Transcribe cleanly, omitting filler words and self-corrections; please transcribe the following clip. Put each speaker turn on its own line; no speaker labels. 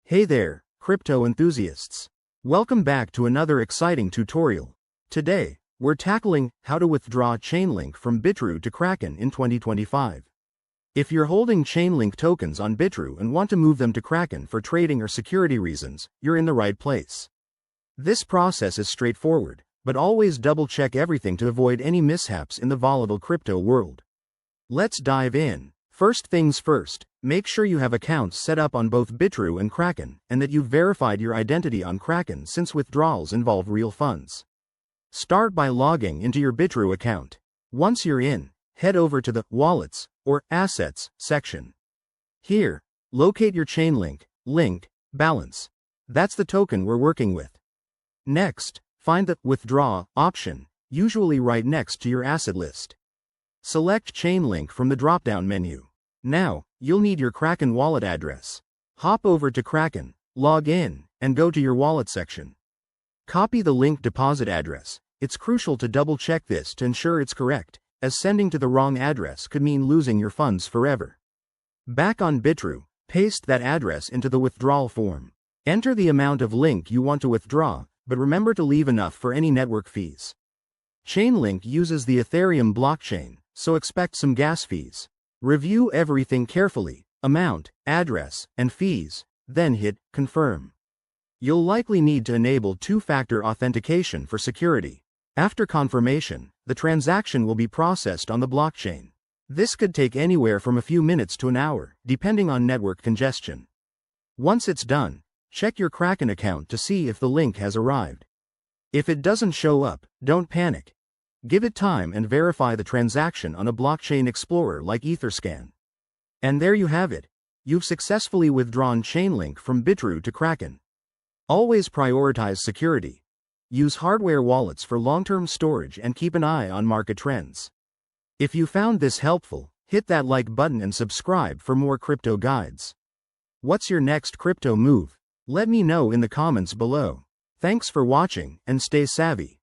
Hey there, crypto enthusiasts. Welcome back to another exciting tutorial. Today, we're tackling how to withdraw Chainlink from Bitrue to Kraken in 2025. If you're holding Chainlink tokens on Bitrue and want to move them to Kraken for trading or security reasons, you're in the right place. This process is straightforward, but always double-check everything to avoid any mishaps in the volatile crypto world. Let's dive in. First things first, make sure you have accounts set up on both Bitrue and Kraken, and that you've verified your identity on Kraken since withdrawals involve real funds. Start by logging into your Bitrue account. Once you're in, head over to the Wallets or Assets section. Here, locate your Chainlink link balance. That's the token we're working with. Next, find the Withdraw option, usually right next to your asset list. Select Chainlink from the drop-down menu. Now, you'll need your Kraken wallet address. Hop over to Kraken, log in, and go to your wallet section. Copy the link deposit address. It's crucial to double-check this to ensure it's correct, as sending to the wrong address could mean losing your funds forever. Back on Bitrue, paste that address into the withdrawal form. Enter the amount of link you want to withdraw, but remember to leave enough for any network fees. Chainlink uses the Ethereum blockchain, so expect some gas fees. Review everything carefully, amount, address, and fees, then hit Confirm. You'll likely need to enable two-factor authentication for security. After confirmation, the transaction will be processed on the blockchain. This could take anywhere from a few minutes to an hour, depending on network congestion. Once it's done, check your Kraken account to see if the link has arrived. If it doesn't show up, don't panic. Give it time and verify the transaction on a blockchain explorer like Etherscan. And there you have it. You've successfully withdrawn Chainlink from Bitrue to Kraken. Always prioritize security. Use hardware wallets for long-term storage and keep an eye on market trends. If you found this helpful, hit that like button and subscribe for more crypto guides. What's your next crypto move? Let me know in the comments below. Thanks for watching and stay savvy.